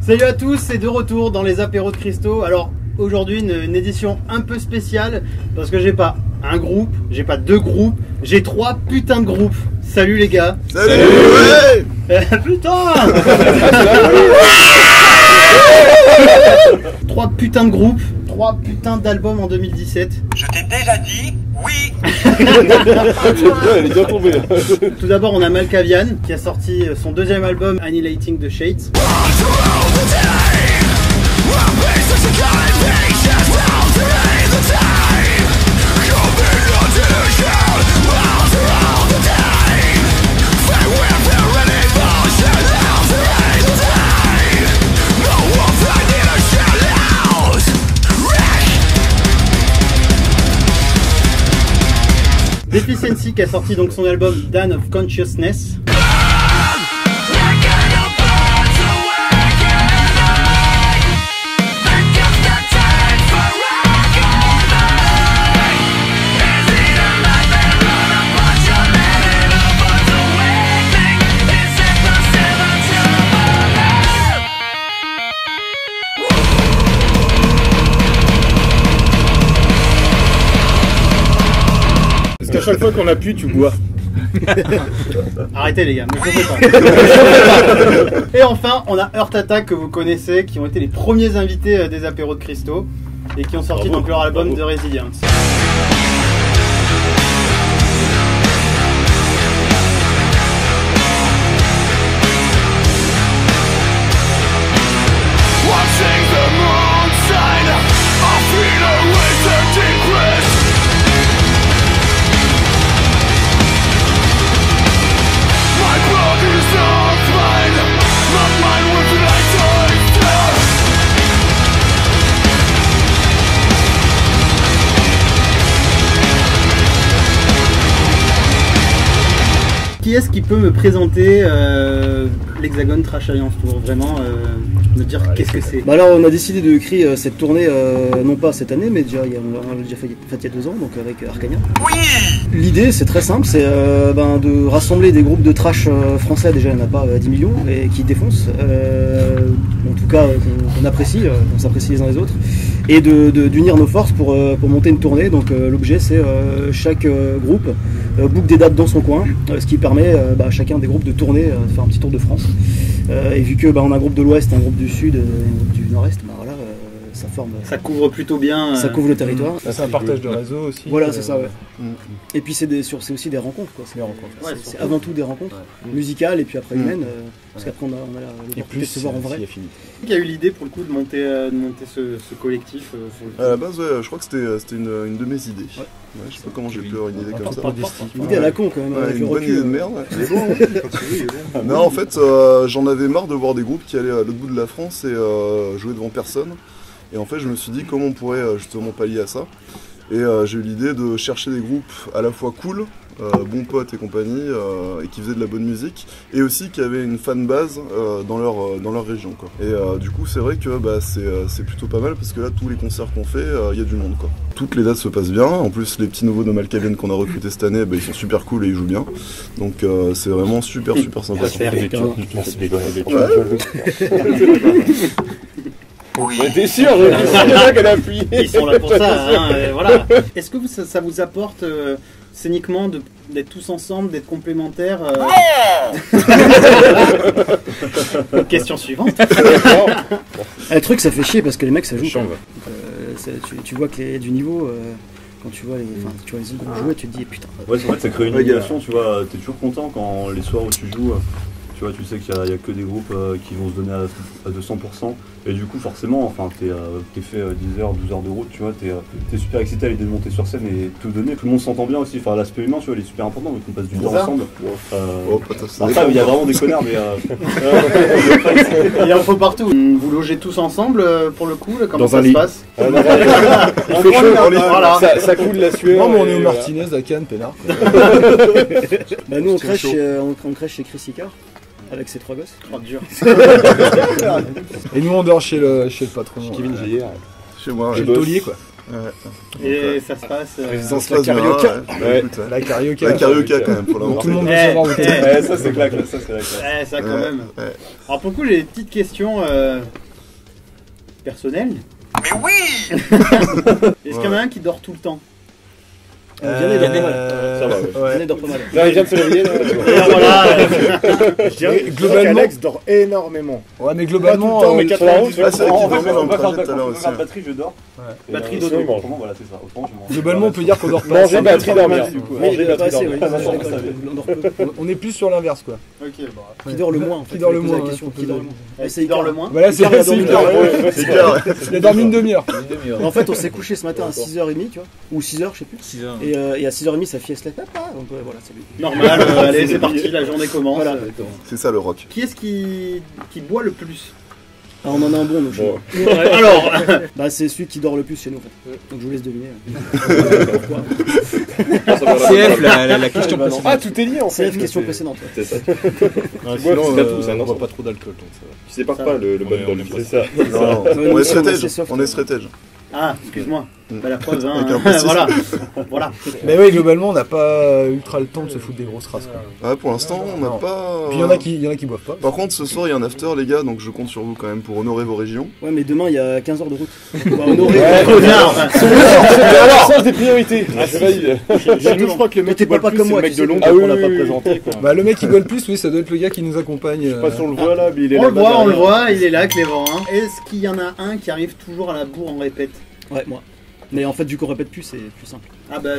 Salut à tous, c'est de retour dans les apéros de Christo. Alors aujourd'hui une édition un peu spéciale parce que j'ai pas un groupe, j'ai pas deux groupes, j'ai trois putains de groupes. Salut les gars. Salut, ouais. Putain. Trois putains de groupes, trois putains d'albums en 2017. Je t'ai déjà dit oui. Elle est bien tombée. Tout d'abord on a Malkavian qui a sorti son deuxième album Annihilating the Shades. Deficiency qui a sorti donc son album Dan of Consciousness. À chaque fois qu'on appuie, tu bois. Arrêtez les gars, me chauffez pas. Et enfin, on a Heart Attack que vous connaissez, qui ont été les premiers invités des apéros de Christo et qui ont sorti donc leur album The Resilience. Qui est-ce qui peut me présenter l'Hexagone Trash Alliance pour vraiment me dire qu'est-ce que c'est? Bah alors on a décidé de créer cette tournée, non pas cette année, mais déjà, on l'a déjà fait il y a 2 ans, donc avec Arcania. Oui. L'idée c'est très simple, c'est de rassembler des groupes de trash français, déjà il n'y en a pas 10 millions, et qui défoncent, en tout cas qu'on apprécie, qu'on s'apprécie les uns les autres, et d'unir nos forces pour monter une tournée. Donc l'objet c'est chaque groupe book des dates dans son coin, ce qui permet à chacun des groupes de tourner, de faire un petit tour de France. Et vu que on a un groupe de l'Ouest, un groupe du Sud, un groupe du Nord-Est, voilà, ça forme. Ça couvre plutôt bien. Ça couvre le territoire. C'est un partage de réseau aussi. Voilà, c'est ça, ouais. Et puis c'est aussi des rencontres, quoi. C'est des rencontres. Ouais, c'est avant tout des rencontres musicales et puis après humaines, parce qu'après on a l'opportunité de se voir en vrai. Qui a eu l'idée pour le coup de monter ce collectif À la base, ouais, je crois que c'était une de mes idées. Ouais. Ouais, je sais pas comment j'ai pu avoir une idée comme ça. Une idée à la con quand même. Ouais, une bonne idée de merde. Ouais. C'est bon, hein. Non, en fait, j'en avais marre de voir des groupes qui allaient à l'autre bout de la France et jouer devant personne. Et en fait, je me suis dit comment on pourrait justement pallier à ça. Et j'ai eu l'idée de chercher des groupes à la fois cool, bons potes et compagnie, et qui faisaient de la bonne musique, et aussi qui avaient une fanbase dans leur région, quoi. Et du coup, c'est vrai que c'est plutôt pas mal, parce que là, tous les concerts qu'on fait, il y a du monde, quoi. Toutes les dates se passent bien. En plus, les petits nouveaux de Malkavian qu'on a recrutés cette année, ils sont super cool et ils jouent bien. Donc c'est vraiment super sympa. Oui. T'es sûr, qu'elle a appuyé. Ils sont là pour ça, hein, voilà. Est-ce que ça vous apporte scéniquement d'être tous ensemble, d'être complémentaires Question suivante. Le truc, ça fait chier parce que les mecs ça joue. Tu vois qu'il y a du niveau. Quand tu vois les autres groupes jouer, tu te dis putain. Ouais, c'est vrai que ça crée une émulation, tu vois. T'es toujours content quand les soirs où tu joues. Tu vois, tu sais qu'il n'y a que des groupes qui vont se donner à 200%. Et du coup, forcément, enfin, t'es fait 10 heures, 12 heures de route, tu vois, t'es super excité à l'idée de monter sur scène et tout donner. Tout le monde s'entend bien aussi. Enfin, l'aspect humain, tu vois, il est super important, donc on passe du temps ensemble. Après, il y a vraiment des connards, mais. Il en faut partout. Vous logez tous ensemble pour le coup, là, comment ça se passe? Il fait chaud, voilà. Ça coule la sueur. Non, mais on est au Martinez à Cannes, peinard. Nous on crèche chez Chris Icard. Avec ses 3 gosses. Oh, dur. Et nous on dort chez le patron. Kevin Gillier. Chez moi. Chez le taulier quoi. Et ça se passe. Résidence Ça se la passe bien, Carioca. ouais. Écoute, La Carioca. La Carioca quand même pour Donc, l'avoir. tout le monde veut Eh, savoir où t'es. Ouais, ça c'est claque, ça c'est la claque. Ouais, ça quand Ouais, même. ouais. Alors pour le coup, j'ai des petites questions personnelles. Mais oui. Est-ce qu'il y en a un qui dort tout le temps? Vianney dort pas mal. Ça va, ouais. Vianney dort pas mal. Là, il vient de se réveiller. Là. Et voilà. Je dirais Globalement- Alex dort énormément. Ouais, mais Pas tout globalement. le temps, mais 90. Ah, c'est vrai qu'il En fait, dormait dans on le va faire trajet tout à l'heure aussi. la batterie, je dors. Et, Batterie sinon, dodo. il mange. Autrement, voilà, c'est ça. Autrement, je mange. Globalement, on peut dire qu'on dort pas. Manger, assez. batterie, dormir. du coup. Manger, Oui, batterie, pas assez, dormir. oui. Je suis d'accord, on dort peu. On est plus sur l'inverse, quoi. Ok, bon. Qui dort le moins en fait? Qui dort le Je vais poser moins, la question, ouais, qui dort le moins? C'est qui dort le moins? Voilà, c'est Icar, il a c'est dormi Icar. une heure. C'est clair. Il a dormi une demi-heure. En fait, on s'est couché ce matin à 6h30, tu vois, ou 6h, je sais plus. 6h. Et à 6h30, sa fille elle se lève, papa. Donc voilà, c'est lui. Normal, allez, c'est parti, la journée commence. Voilà. C'est ça le rock. Qui est-ce qui boit le plus? Ah, on en a un bon, donc. Bon. Alors, Bah, c'est celui qui dort le plus chez nous, en fait. Donc je vous laisse deviner. Pourquoi? CF, la question Bah, non. Ah, tout est lié en fait. CF, question précédente. Ouais. C'est ça. Sinon, c'est à tout, c'est un on boit ensemble. pas trop d'alcool. Donc ça va. Tu sais pas le bon on bol. aime pas C'est ça. Non, Ouais, on est c'est stratège. soft. On est stratège. ah, excuse-moi. Bah, la preuve, Avec hein. un précis. Voilà. Voilà. Mais oui, globalement, on n'a pas ultra le temps de se foutre des grosses races, quoi. Ouais, pour l'instant, on n'a Non. pas. Puis il y en a qui boivent pas. Par contre, ce soir, il y a un after, les gars, donc je compte sur vous quand même pour honorer vos régions. Ouais, mais demain, il y a 15 heures de route. On va honorer. C'est alors sens des priorités. Ah, c'est valide. Surtout, je crois que le mec T'es qui boit pas le plus, comme c'est moi, le mec tu de sais. Londres Ah oui, qu'on n'a oui, pas oui. présenté. Quoi. Bah, le mec qui boit le plus, oui, ça doit être le gars qui nous accompagne. Pas si on le voit là, mais il est On là. le voit, il est là, Clément. Hein. Est-ce qu'il y en a un qui arrive toujours à la bourre en répète? Ouais, moi. Mais en fait, vu qu'on répète plus, c'est plus simple. Ah bah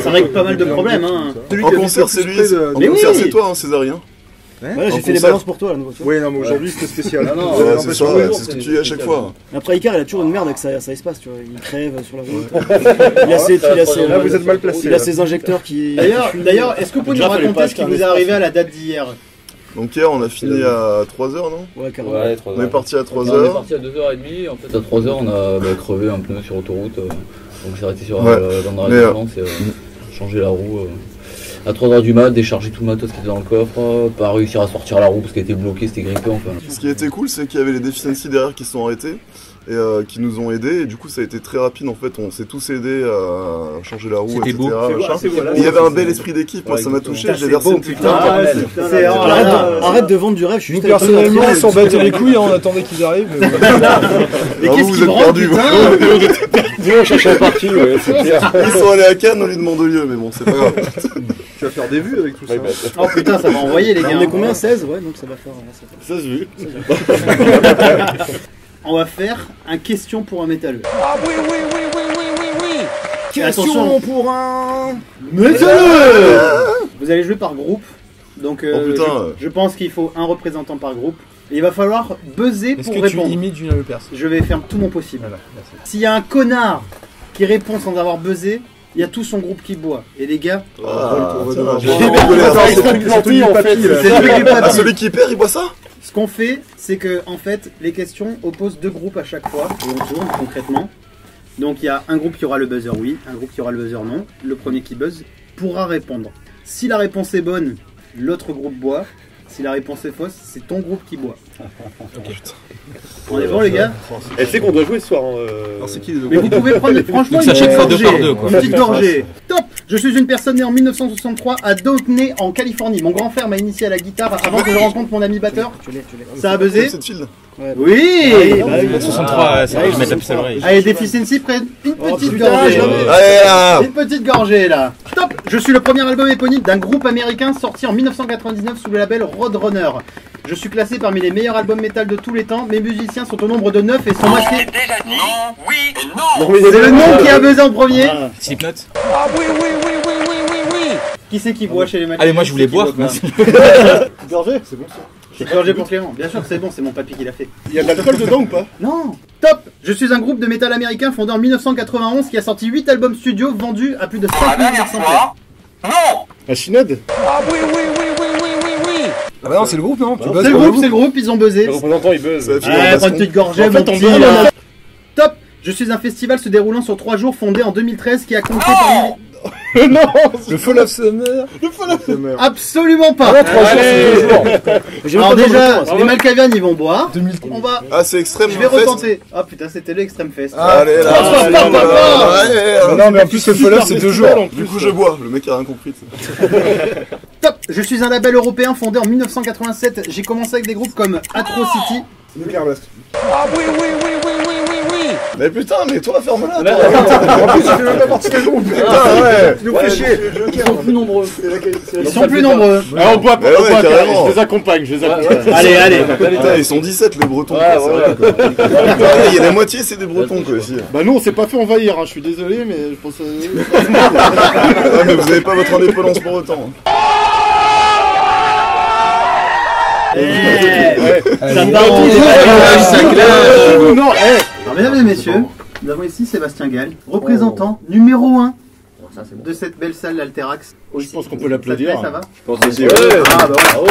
ça règle pas mal de problèmes. Hein. En concert, c'est lui. En Mais concert, oui. c'est toi, hein, Césarien. Voilà, j'ai En fait les concert. balances pour toi, là, nouveau. Oui, non, mais aujourd'hui c'était spécial. Ouais, c'est ça, ouais, c'est ce que tu dis à chaque fois. Après, Icar, il a toujours une merde avec sa espace, tu vois. Il crève sur la route. Il a ses, Là, vous êtes mal placé. il a ses injecteurs qui. D'ailleurs, est-ce que vous pouvez nous raconter ce qui vous est arrivé à la date d'hier? Donc hier, on a fini à 3h, non? Ouais, carrément. Ouais, 3 On est parti à On est 3h. parti à 2h30, en fait à 3h on a crevé un pneu sur autoroute, donc on s'est arrêté sur Ouais. dans Mais, la résidence et changer la roue. À 3h du mat, décharger tout le matos qui était dans le coffre, pas réussir à sortir la roue parce qu'elle était bloquée, c'était grippé enfin. Ce qui était cool, c'est qu'il y avait les Deficiency derrière qui sont arrêtés et qui nous ont aidés. Et du coup, ça a été très rapide en fait. On s'est tous aidés à changer la roue, C'était etc. beau. machin. C'est beau, là. Et il y avait un bel esprit d'équipe. Moi, ça m'a touché. J'ai versé une petite larme. Ah, c'est oh là là. Arrête de vendre du rêve, je suis Nous, juste allé personnellement, prendre un on s'en trial. battait les couilles, hein, on attendait qu'ils arrivent. Mais bon. Mais Ah, qu'est-ce vous qu'ils êtes branlent, perdus. putain? On cherchait un parking, ouais, c'est clair. Ils sont allés à Cannes au lieu de Mandelieu, mais bon, c'est pas grave. Tu vas faire des vues avec tout ça. Oh putain, ça va envoyer les gars. On est combien? 16? Ouais, donc ça va faire. Ça se vu. On va faire un question pour un métalleux. Ah oui, oui, oui, oui, oui, oui, oui. Attention. Question pour un. Métalleux. Vous allez jouer par groupe. Donc Oh, putain. je pense qu'il faut un représentant par groupe. Et il va falloir buzzer Est-ce pour que tu répondre. imites Julien Lepers? Je vais faire tout mon possible. Voilà, merci. S'il y a un connard qui répond sans avoir buzzé, il y a tout son groupe qui boit. Et les gars, Ah, ça va, j'ai Oh, rigolé à ça. C'est le truc planté en fait. c'est le truc du Ah, papy. celui qui perd, il boit ça? Ce qu'on fait, c'est que en fait, les questions opposent deux groupes à chaque fois, et on tourne concrètement. Donc il y a un groupe qui aura le buzzer oui, un groupe qui aura le buzzer non. Le premier qui buzz pourra répondre. Si la réponse est bonne, l'autre groupe boit. Si la réponse est fausse, c'est ton groupe qui boit. On est bon les gars? Elle sait qu'on doit jouer ce soir. Alors, c'est qui les deux Mais vous pouvez prendre franchement Donc, une c'est à chaque fois petite deux par gorgée. deux, quoi. Une petite gorgée. Top. Je suis une personne née en 1963 à Downey en Californie. Mon grand frère m'a initié à la guitare avant que je rencontre mon ami batteur. Tu l'es. Ça a buzzé? Cette file. Oui. Bah oui. 63, ça va mettre la puce à l'oreille. Allez, Deficiency, prenne une petite putain, gorgée. je l'avais. Allez là! Une petite gorgée là. Top. Je suis le premier album éponyme d'un groupe américain sorti en 1999 sous le label Roadrunner. Je suis classé parmi les meilleurs albums métal de tous les temps. Mes musiciens sont au nombre de 9 et sont J'ai masqués. déjà dit oui et non. C'est le nom qui a buzzé en premier. Slipknot. Ah oui, oui, oui, oui, oui, oui, oui. Qui c'est qui boit chez les matchs? Allez, moi je voulais boire. Gorgée, c'est bon ça. C'est gorgé pour Clément. Bien sûr que c'est bon, c'est mon papy qui l'a fait. Il y a de l'alcool dedans ou pas? Non. Top. Je suis un groupe de métal américain fondé en 1991 qui a sorti 8 albums studio vendus à plus de 5 Pour la 000 dernière exemplaires. fois, non. Un Shinod. Ah bah non, c'est le groupe, non? Tu bosses C'est le pour groupe, c'est le groupe, ils ont buzzé. Le représentant il buzz. Ça va finir en Ouais, prends baston. une petite gorgée, En fait, mon on petit, veut- Top. Je suis un festival se déroulant sur 3 jours fondé en 2013 qui a compté parmi Non, le Fall of Summer. Absolument pas. Alors déjà, les Malkavian ils vont boire. On va. Ah, c'est extrême. Je vais retenter. Ah putain, c'était le Extreme Fest. Allez là. Non, mais en plus, le Fall of, c'est 2 jours. Du coup, je bois. Le mec a rien compris. Top. Je suis un label européen fondé en 1987. J'ai commencé avec des groupes comme Atrocity. Nuclear Blast. Mais putain, mais toi, ferme-la. En plus, tu fais même pas partie du groupe. Putain, ouais. Tu nous fais chier. Ils sont plus nombreux. Ils sont plus nombreux. Alors, on boit pas, Mais ouais, carrément. je les accompagne, Allez. Putain, ils sont 17 les Bretons. quoi, c'est vrai, quoi. Putain, il y a la moitié, c'est des Bretons quoi aussi. Bah, nous, on s'est pas fait envahir, hein. Je suis désolé, mais je pense. Ah, mais vous avez pas votre indépendance pour autant. Ça part en Non, Alors, mesdames et messieurs, nous avons ici Sébastien Gall, représentant numéro 1 de cette belle salle l'Alterax. Je pense qu'on peut l'applaudir. Ça va? Je pense aussi. Ah bah ouais.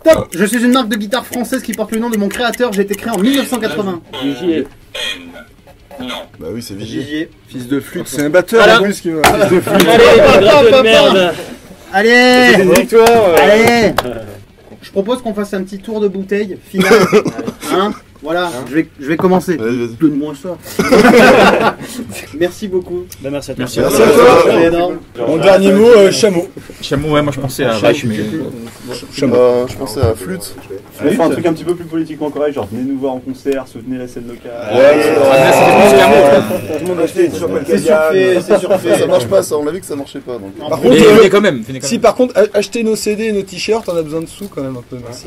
Top. Je suis une marque de guitare française qui porte le nom de mon créateur. J'ai été créé en 1980. Bah oui, c'est Vigier. Vigier. Fils de flûte, c'est un batteur en plus qui me. Allez, une victoire. allez. Je propose qu'on fasse un petit tour de bouteille final. Hein? Voilà, je vais commencer. Vas-y. Donne-moi ça. Merci beaucoup. Bah, merci à toi. Merci à toi. C'est énorme. Mon dernier mot, chameau. Chameau, ouais, moi je pensais à vache, mais. Je pensais à flûte. On fait un truc un petit peu plus politiquement correct, genre venez nous voir en concert, soutenez la scène locale. C'est surfait, c'est surfait. Ça marche pas, ça. On a vu que ça marchait pas. Donc. Par Mais contre, venez quand même. si par contre, acheter nos CD et nos t-shirts, on a besoin de sous quand même un peu. Merci.